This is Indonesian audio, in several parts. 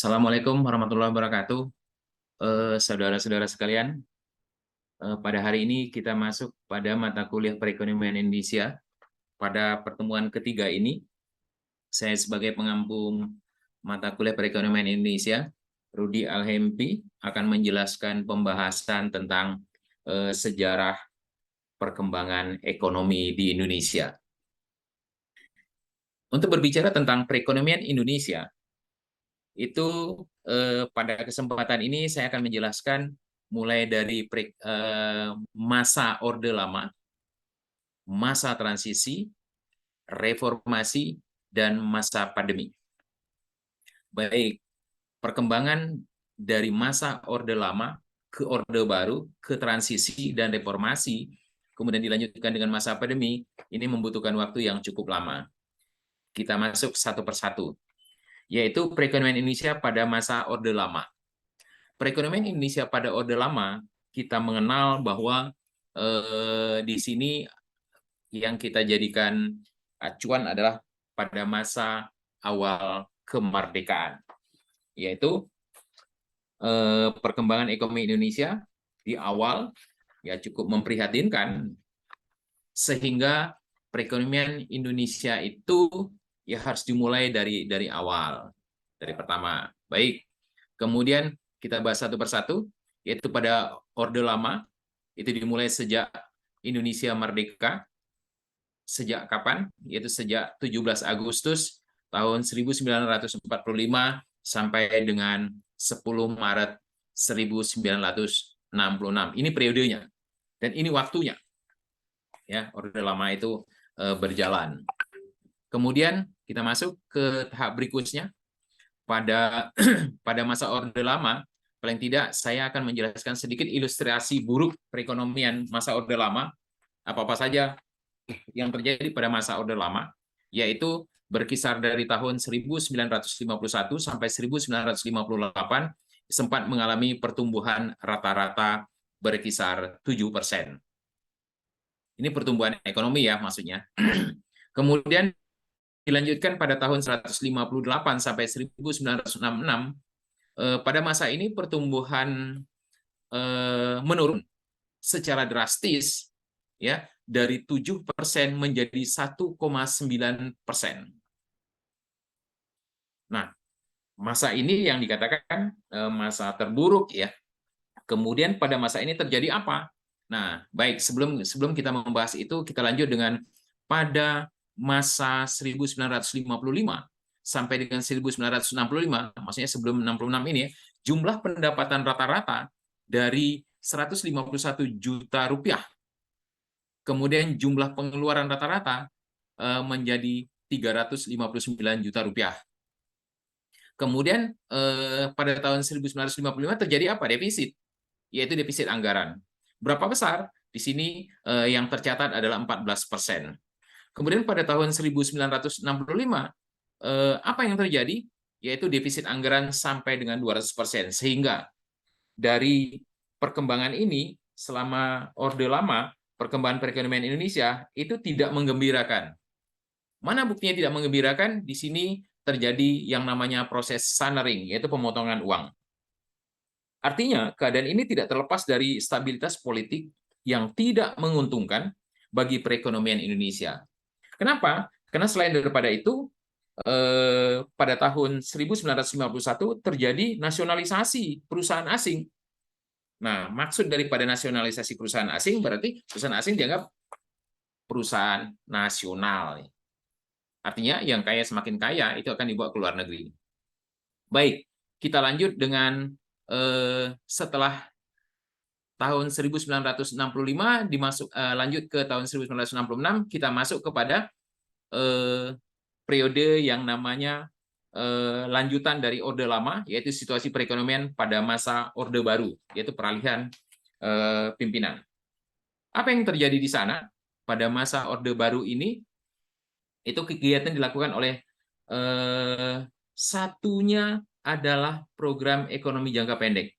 Assalamualaikum warahmatullahi wabarakatuh. Saudara-saudara sekalian, pada hari ini kita masuk pada mata kuliah perekonomian Indonesia. Pada pertemuan ketiga ini, saya sebagai pengampu mata kuliah perekonomian Indonesia, Rudi Alhempi, akan menjelaskan pembahasan tentang sejarah perkembangan ekonomi di Indonesia. Untuk berbicara tentang perekonomian Indonesia, itu pada kesempatan ini saya akan menjelaskan mulai dari masa Orde Lama, masa transisi, reformasi, dan masa pandemi. Baik, perkembangan dari masa Orde Lama ke Orde Baru, ke transisi dan reformasi, kemudian dilanjutkan dengan masa pandemi, ini membutuhkan waktu yang cukup lama. Kita masuk satu persatu, yaitu perekonomian Indonesia pada masa Orde Lama. Perekonomian Indonesia pada Orde Lama, kita mengenal bahwa di sini yang kita jadikan acuan adalah pada masa awal kemerdekaan, yaitu perkembangan ekonomi Indonesia di awal ya cukup memprihatinkan, sehingga perekonomian Indonesia itu ya harus dimulai dari awal, dari pertama. Baik, kemudian kita bahas satu persatu, yaitu pada Orde Lama, itu dimulai sejak Indonesia merdeka. Sejak kapan? Yaitu sejak 17 Agustus tahun 1945 sampai dengan 10 Maret 1966. Ini periodenya, dan ini waktunya. Ya, Orde Lama itu berjalan. Kemudian kita masuk ke tahap berikutnya. Pada masa Orde Lama, paling tidak saya akan menjelaskan sedikit ilustrasi buruk perekonomian masa Orde Lama, apa-apa saja yang terjadi pada masa Orde Lama, yaitu berkisar dari tahun 1951 sampai 1958, sempat mengalami pertumbuhan rata-rata berkisar 7%. Ini pertumbuhan ekonomi ya maksudnya. Kemudian dilanjutkan pada tahun 1958 sampai 1966. Pada masa ini pertumbuhan menurun secara drastis, ya, dari 7% menjadi 1,9%. Nah, masa ini yang dikatakan masa terburuk ya. Kemudian pada masa ini terjadi apa? Nah, baik, sebelum kita membahas itu, kita lanjut dengan pada masa 1955 sampai dengan 1965, maksudnya sebelum 66 ini, jumlah pendapatan rata-rata dari 151 juta rupiah. Kemudian jumlah pengeluaran rata-rata menjadi 359 juta rupiah. Kemudian pada tahun 1955 terjadi apa? Defisit, yaitu defisit anggaran. Berapa besar? Di sini yang tercatat adalah 14%. Kemudian pada tahun 1965, apa yang terjadi? Yaitu defisit anggaran sampai dengan 200%. Sehingga dari perkembangan ini, selama Orde Lama, perkembangan perekonomian Indonesia itu tidak menggembirakan. Mana buktinya tidak menggembirakan? Di sini terjadi yang namanya proses sunering, yaitu pemotongan uang. Artinya, keadaan ini tidak terlepas dari stabilitas politik yang tidak menguntungkan bagi perekonomian Indonesia. Kenapa? Karena selain daripada itu, pada tahun 1951 terjadi nasionalisasi perusahaan asing. Nah, maksud daripada nasionalisasi perusahaan asing berarti perusahaan asing dianggap perusahaan nasional. Artinya yang kaya semakin kaya itu akan dibawa ke luar negeri. Baik, kita lanjut dengan setelah tahun 1965 lanjut ke tahun 1966, kita masuk kepada periode yang namanya lanjutan dari Orde Lama, yaitu situasi perekonomian pada masa Orde Baru, yaitu peralihan pimpinan. Apa yang terjadi di sana pada masa Orde Baru ini? Itu kegiatan dilakukan oleh satunya adalah program ekonomi jangka pendek.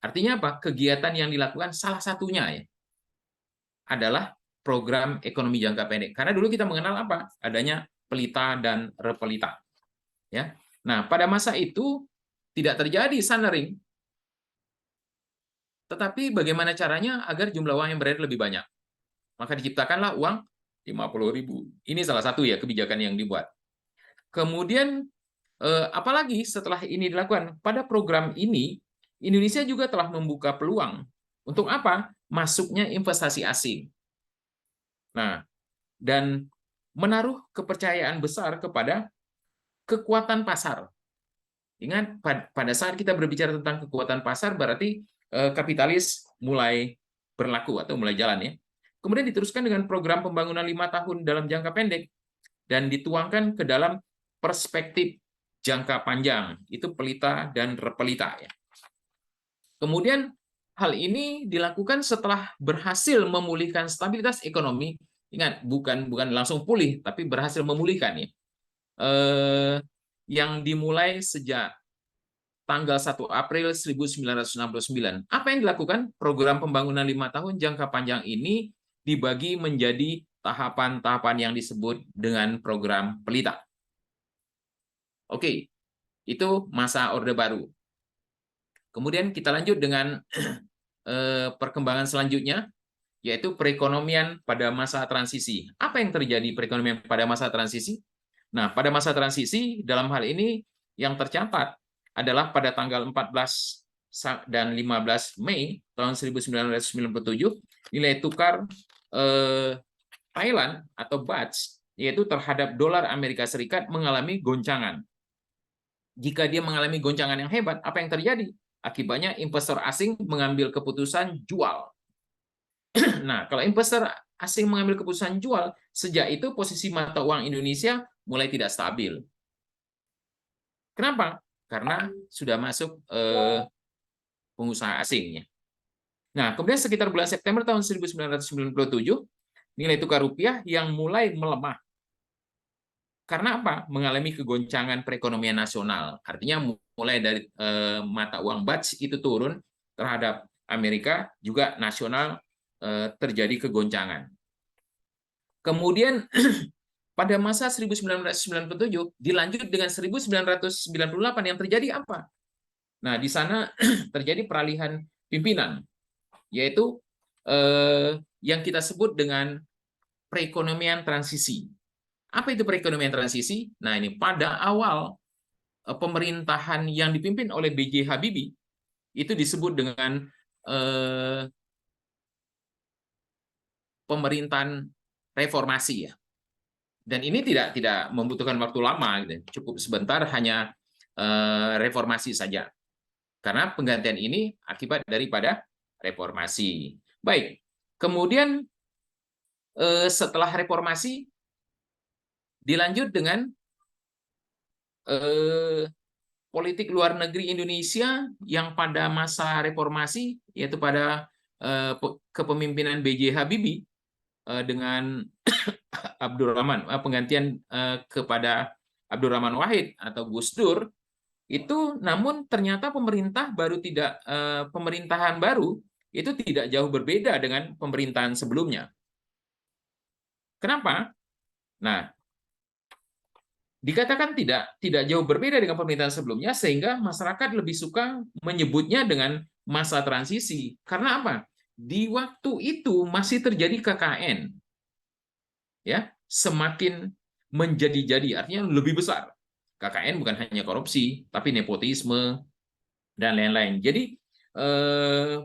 Artinya apa? Kegiatan yang dilakukan salah satunya ya adalah program ekonomi jangka pendek. Karena dulu kita mengenal apa? Adanya pelita dan repelita. Ya. Nah, pada masa itu tidak terjadi sunering. Tetapi bagaimana caranya agar jumlah uang yang beredar lebih banyak? Maka diciptakanlah uang 50.000. Ini salah satu ya kebijakan yang dibuat. Kemudian apalagi setelah ini dilakukan, pada program ini Indonesia juga telah membuka peluang untuk apa? Masuknya investasi asing. Nah, dan menaruh kepercayaan besar kepada kekuatan pasar. Ingat, pada saat kita berbicara tentang kekuatan pasar, berarti kapitalis mulai berlaku atau mulai jalan ya. Kemudian diteruskan dengan program pembangunan 5 tahun dalam jangka pendek dan dituangkan ke dalam perspektif jangka panjang, itu pelita dan repelita ya. Kemudian hal ini dilakukan setelah berhasil memulihkan stabilitas ekonomi. Ingat, bukan langsung pulih, tapi berhasil memulihkan ya. Yang dimulai sejak tanggal 1 April 1969. Apa yang dilakukan? Program pembangunan 5 tahun jangka panjang ini dibagi menjadi tahapan-tahapan yang disebut dengan program pelita. Oke, itu masa Orde Baru. Kemudian kita lanjut dengan perkembangan selanjutnya, yaitu perekonomian pada masa transisi. Apa yang terjadi perekonomian pada masa transisi? Nah, pada masa transisi, dalam hal ini yang tercatat adalah pada tanggal 14 dan 15 Mei tahun 1997, nilai tukar Thailand atau Baht, yaitu terhadap dolar Amerika Serikat mengalami goncangan. Jika dia mengalami goncangan yang hebat, apa yang terjadi? Akibatnya investor asing mengambil keputusan jual. Nah, kalau investor asing mengambil keputusan jual, sejak itu posisi mata uang Indonesia mulai tidak stabil. Kenapa? Karena sudah masuk pengusaha asing. Nah, kemudian sekitar bulan September tahun 1997, nilai tukar rupiah yang mulai melemah. Karena apa? Mengalami kegoncangan perekonomian nasional. Artinya mulai dari mata uang Baht itu turun terhadap Amerika, juga nasional terjadi kegoncangan. Kemudian pada masa 1997 dilanjut dengan 1998 yang terjadi apa? Nah, di sana terjadi peralihan pimpinan, yaitu yang kita sebut dengan perekonomian transisi. Apa itu perekonomian transisi? Nah, ini pada awal pemerintahan yang dipimpin oleh B.J. Habibie itu disebut dengan pemerintahan reformasi ya. Dan ini tidak membutuhkan waktu lama, gitu. Cukup sebentar, hanya reformasi saja. Karena penggantian ini akibat daripada reformasi. Baik, kemudian setelah reformasi dilanjut dengan politik luar negeri Indonesia yang pada masa reformasi, yaitu pada kepemimpinan B.J. Habibie dengan Abdurrahman, penggantian kepada Abdurrahman Wahid atau Gus Dur, itu namun ternyata pemerintahan baru itu tidak jauh berbeda dengan pemerintahan sebelumnya. Kenapa? Nah, dikatakan tidak jauh berbeda dengan pemerintahan sebelumnya, sehingga masyarakat lebih suka menyebutnya dengan masa transisi. Karena apa? Di waktu itu masih terjadi KKN. Ya, semakin menjadi-jadi, artinya lebih besar. KKN bukan hanya korupsi, tapi nepotisme dan lain-lain. Jadi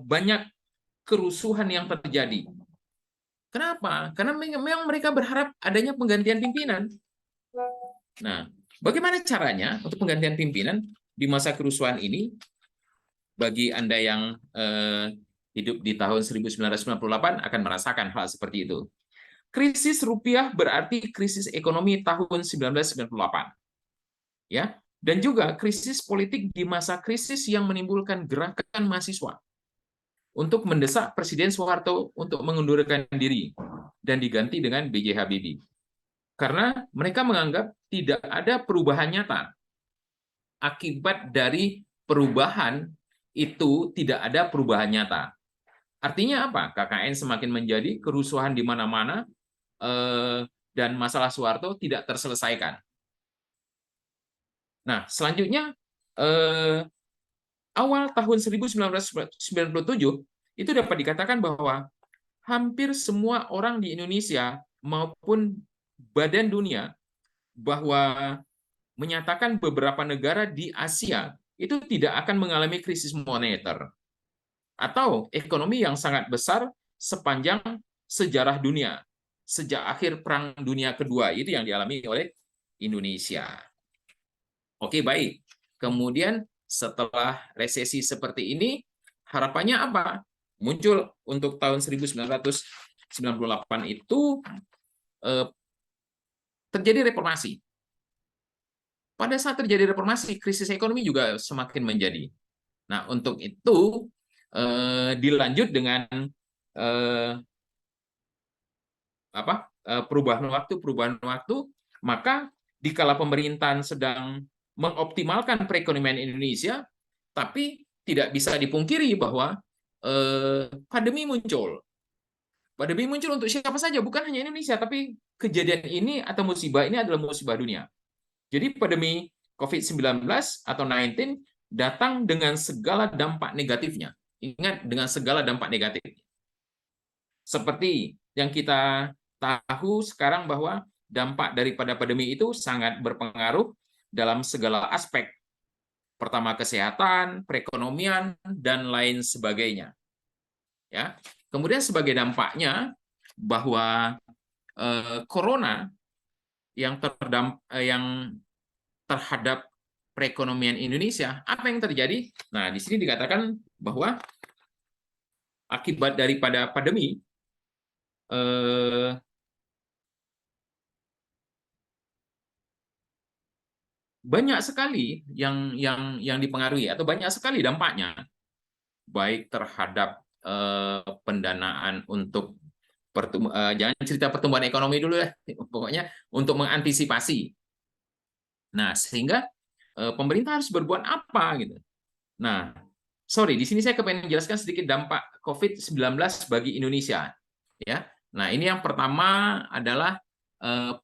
banyak kerusuhan yang terjadi. Kenapa? Karena memang mereka berharap adanya penggantian pimpinan. Nah, bagaimana caranya untuk penggantian pimpinan di masa kerusuhan ini? Bagi Anda yang hidup di tahun 1998 akan merasakan hal seperti itu. Krisis rupiah berarti krisis ekonomi tahun 1998. Ya, dan juga krisis politik di masa krisis yang menimbulkan gerakan mahasiswa untuk mendesak Presiden Soeharto untuk mengundurkan diri dan diganti dengan B.J. Habibie. Karena mereka menganggap tidak ada perubahan nyata. Akibat dari perubahan itu tidak ada perubahan nyata. Artinya apa? KKN semakin menjadi kerusuhan di mana-mana, dan masalah Soeharto tidak terselesaikan. Nah, selanjutnya awal tahun 1997 itu dapat dikatakan bahwa hampir semua orang di Indonesia maupun Badan Dunia bahwa menyatakan beberapa negara di Asia itu tidak akan mengalami krisis moneter atau ekonomi yang sangat besar sepanjang sejarah dunia sejak akhir Perang Dunia Kedua itu yang dialami oleh Indonesia. Oke, baik. Kemudian setelah resesi seperti ini, harapannya apa? Muncul untuk tahun 1998 itu eh, terjadi reformasi. Pada saat terjadi reformasi, krisis ekonomi juga semakin menjadi. Nah, untuk itu dilanjut dengan eh, perubahan waktu, maka dikala pemerintahan sedang mengoptimalkan perekonomian Indonesia, tapi tidak bisa dipungkiri bahwa pandemi muncul. Pandemi muncul untuk siapa saja, bukan hanya Indonesia, tapi kejadian ini atau musibah ini adalah musibah dunia. Jadi pandemi COVID-19 atau 19 datang dengan segala dampak negatifnya. Ingat, dengan segala dampak negatif. Seperti yang kita tahu sekarang bahwa dampak daripada pandemi itu sangat berpengaruh dalam segala aspek. Pertama kesehatan, perekonomian, dan lain sebagainya. Ya. Kemudian sebagai dampaknya bahwa corona yang terhadap perekonomian Indonesia, apa yang terjadi? Nah, di sini dikatakan bahwa akibat daripada pandemi banyak sekali yang dipengaruhi atau banyak sekali dampaknya, baik terhadap pendanaan untuk jangan cerita pertumbuhan ekonomi dulu ya, pokoknya untuk mengantisipasi. Nah, sehingga pemerintah harus berbuat apa gitu. Nah, sorry, di sini saya kepengen menjelaskan sedikit dampak COVID-19 bagi Indonesia. Ya, nah ini yang pertama adalah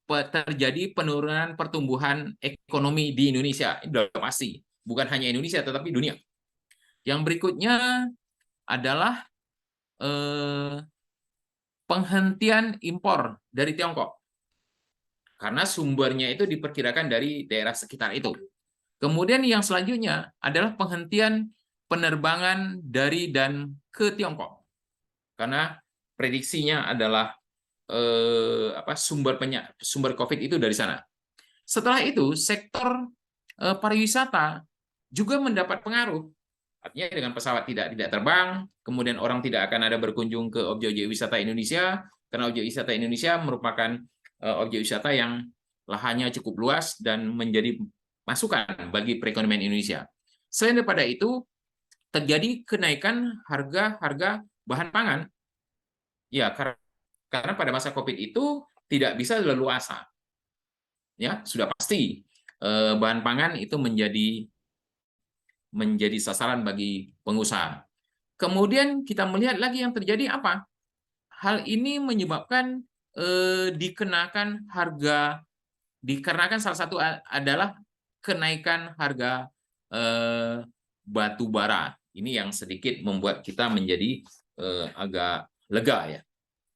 terjadi penurunan pertumbuhan ekonomi di Indonesia. Ini sudah pasti, bukan hanya Indonesia tetapi dunia. Yang berikutnya adalah penghentian impor dari Tiongkok karena sumbernya itu diperkirakan dari daerah sekitar itu. Kemudian yang selanjutnya adalah penghentian penerbangan dari dan ke Tiongkok karena prediksinya adalah sumber COVID itu dari sana. Setelah itu sektor pariwisata juga mendapat pengaruh. Artinya dengan pesawat tidak terbang, kemudian orang tidak akan ada berkunjung ke objek-objek wisata Indonesia karena objek wisata Indonesia merupakan objek wisata yang lahannya cukup luas dan menjadi masukan bagi perekonomian Indonesia. Selain daripada itu, terjadi kenaikan harga bahan pangan. Ya, karena pada masa COVID itu tidak bisa leluasa. Ya, sudah pasti bahan pangan itu menjadi sasaran bagi pengusaha. Kemudian kita melihat lagi yang terjadi apa? Hal ini menyebabkan dikarenakan salah satu adalah kenaikan harga batu bara. Ini yang sedikit membuat kita menjadi agak lega ya.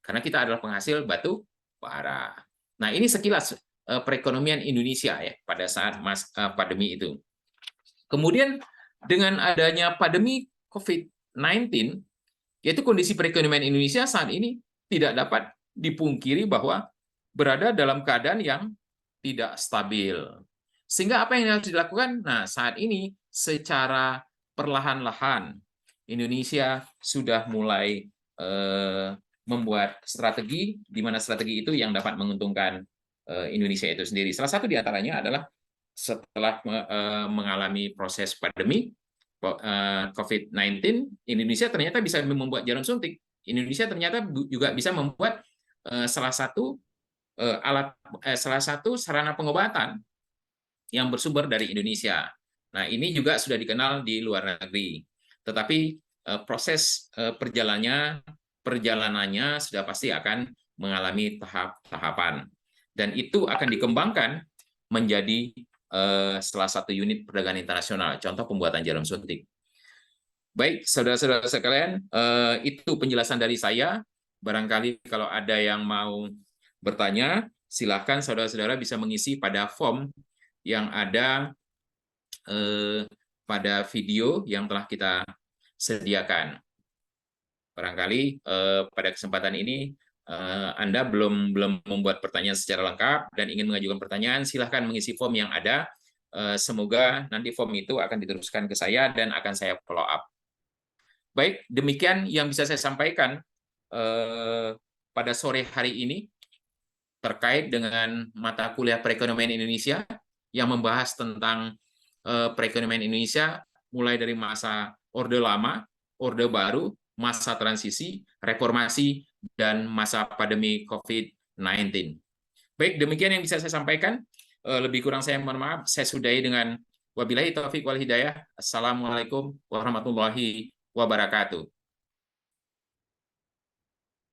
Karena kita adalah penghasil batu bara. Nah, ini sekilas perekonomian Indonesia ya pada saat pandemi itu. Kemudian dengan adanya pandemi COVID-19, yaitu kondisi perekonomian Indonesia saat ini tidak dapat dipungkiri bahwa berada dalam keadaan yang tidak stabil. Sehingga apa yang harus dilakukan? Nah, saat ini secara perlahan-lahan Indonesia sudah mulai membuat strategi, di mana strategi itu yang dapat menguntungkan Indonesia itu sendiri. Salah satu di antaranya adalah setelah mengalami proses pandemi COVID-19, Indonesia ternyata bisa membuat jarum suntik. Indonesia ternyata juga bisa membuat salah satu sarana pengobatan yang bersumber dari Indonesia. Nah, ini juga sudah dikenal di luar negeri. Tetapi proses perjalanannya sudah pasti akan mengalami tahapan. Dan itu akan dikembangkan menjadi salah satu unit perdagangan internasional, contoh pembuatan jarum suntik. Baik, saudara-saudara sekalian, itu penjelasan dari saya. Barangkali kalau ada yang mau bertanya, silahkan saudara-saudara bisa mengisi pada form yang ada pada video yang telah kita sediakan. Barangkali pada kesempatan ini Anda belum membuat pertanyaan secara lengkap dan ingin mengajukan pertanyaan, silahkan mengisi form yang ada. Semoga nanti form itu akan diteruskan ke saya dan akan saya follow up. Baik, demikian yang bisa saya sampaikan pada sore hari ini terkait dengan mata kuliah perekonomian Indonesia yang membahas tentang perekonomian Indonesia mulai dari masa Orde Lama, Orde Baru, masa transisi, reformasi, dan masa pandemi COVID-19. Baik, demikian yang bisa saya sampaikan. Lebih kurang saya mohon maaf. Saya sudahi dengan wabillahi taufiq wal hidayah. Assalamualaikum warahmatullahi wabarakatuh.